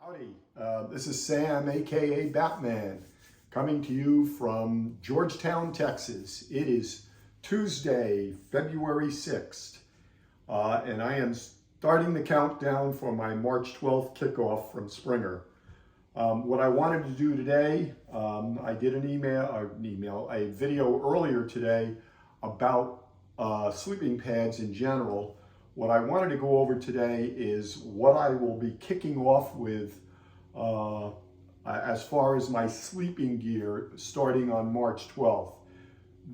Howdy, this is Sam, aka Batman, coming to you from Georgetown, Texas. It is Tuesday, February 6th, and I am starting the countdown for my March 12th kickoff from Springer. What I wanted to do today, I did a video earlier today about sleeping pads in general. What I wanted to go over today is what I will be kicking off with as far as my sleeping gear starting on March 12th.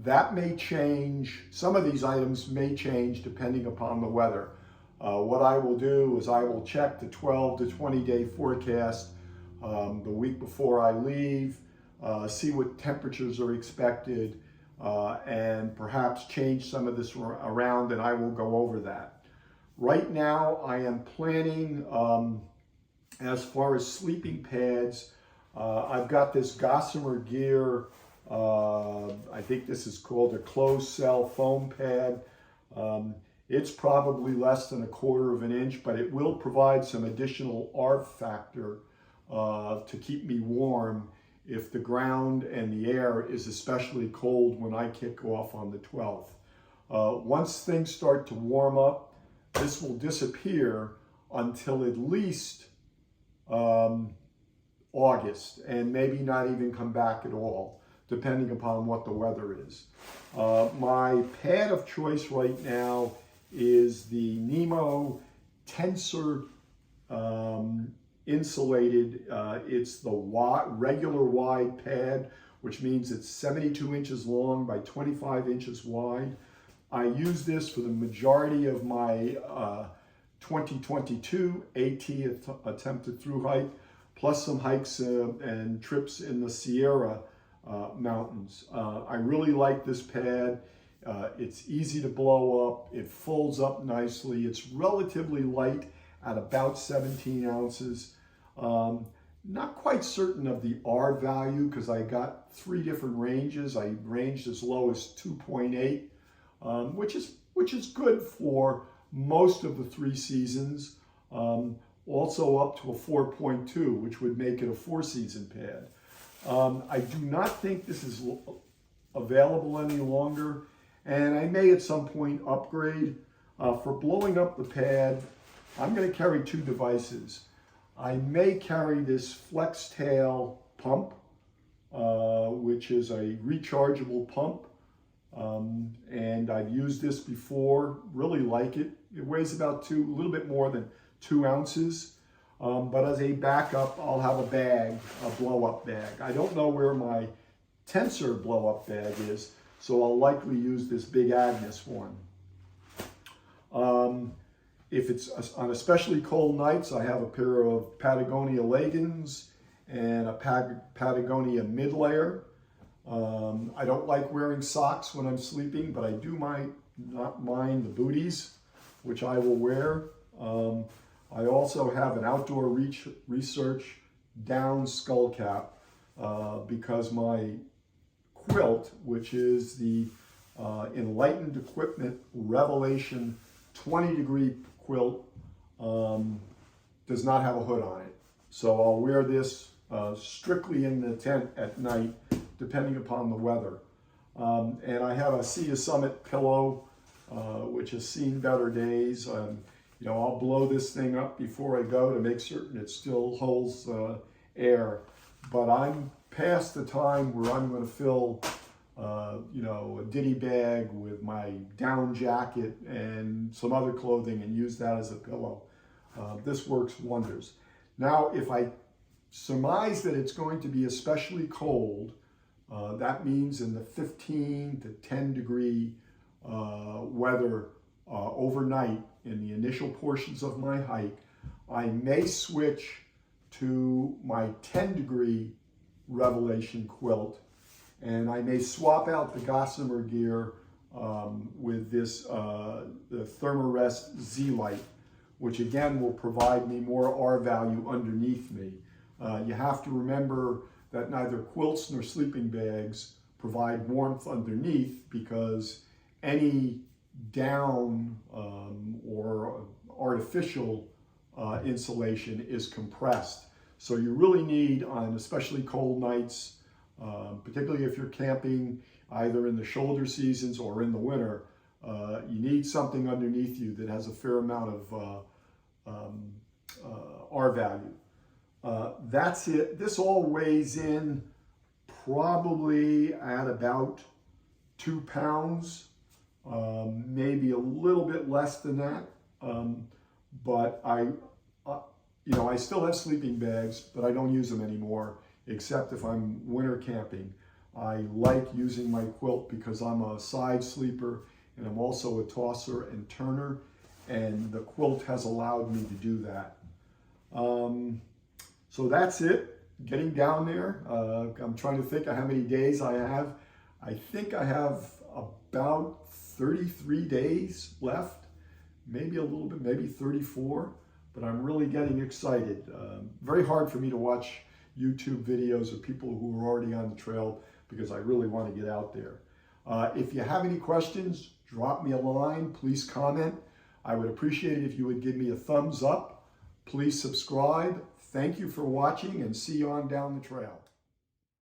That may change, some of these items may change depending upon the weather. What I will do is I will check the 12 to 20 day forecast the week before I leave, see what temperatures are expected, and perhaps change some of this around, and I will go over that. Right now, I am planning, as far as sleeping pads, I've got this Gossamer Gear, I think this is called a closed cell foam pad. It's probably less than 1/4 of an inch, but it will provide some additional ARV factor to keep me warm if the ground and the air is especially cold when I kick off on the 12th. Once things start to warm up, this will disappear until at least August, and maybe not even come back at all, depending upon what the weather is. My pad of choice right now is the NEBO Tensor insulated. It's the regular wide pad, which means it's 72 inches long by 25 inches wide. I use this for the majority of my 2022 AT attempted through hike, plus some hikes and trips in the Sierra mountains. I really like this pad. It's easy to blow up. It folds up nicely. It's relatively light at about 17 ounces. Not quite certain of the R value because I got 3 different ranges. I ranged as low as 2.8. Which is good for most of the 3 seasons. Also up to a 4.2, which would make it a 4-season pad. I do not think this is available any longer, and I may at some point upgrade. For blowing up the pad, I'm going to carry 2 devices. I may carry this flex tail pump, which is a rechargeable pump. And I've used this before, really like it. It weighs about a little bit more than 2 ounces. But as a backup, I'll have a bag, a blow-up bag. I don't know where my Tensor blow-up bag is, so I'll likely use this Big Agnes one. If it's on especially cold nights, I have a pair of Patagonia leggings and a Patagonia mid-layer. I don't like wearing socks when I'm sleeping, but I do not mind the booties, which I will wear. I also have an outdoor research down skull cap because my quilt, which is the Enlightened Equipment Revelation 20-degree quilt, does not have a hood on it. So I'll wear this strictly in the tent at night, depending upon the weather. And I have a Sea Summit pillow, which has seen better days. I'll blow this thing up before I go to make certain it still holds air. But I'm past the time where I'm going to fill, a ditty bag with my down jacket and some other clothing and use that as a pillow. This works wonders. Now, if I surmise that it's going to be especially cold, that means in the 15 to 10 degree weather overnight in the initial portions of my hike, I may switch to my 10-degree Revelation quilt, and I may swap out the Gossamer Gear with this the Thermarest Z-Lite, which again will provide me more R value underneath me. You have to remember that neither quilts nor sleeping bags provide warmth underneath, because any down or artificial insulation is compressed. So you really need, on especially cold nights, particularly if you're camping either in the shoulder seasons or in the winter, you need something underneath you that has a fair amount of R value. That's it. This all weighs in probably at about 2 pounds, maybe a little bit less than that. But I still have sleeping bags, but I don't use them anymore, except if I'm winter camping. I like using my quilt because I'm a side sleeper and I'm also a tosser and turner, and the quilt has allowed me to do that. So that's it, getting down there. I'm trying to think of how many days I have. I think I have about 33 days left, maybe a little bit, maybe 34, but I'm really getting excited. Very hard for me to watch YouTube videos of people who are already on the trail because I really want to get out there. If you have any questions, drop me a line, please comment. I would appreciate it if you would give me a thumbs up. Please subscribe. Thank you for watching, and see you on down the trail.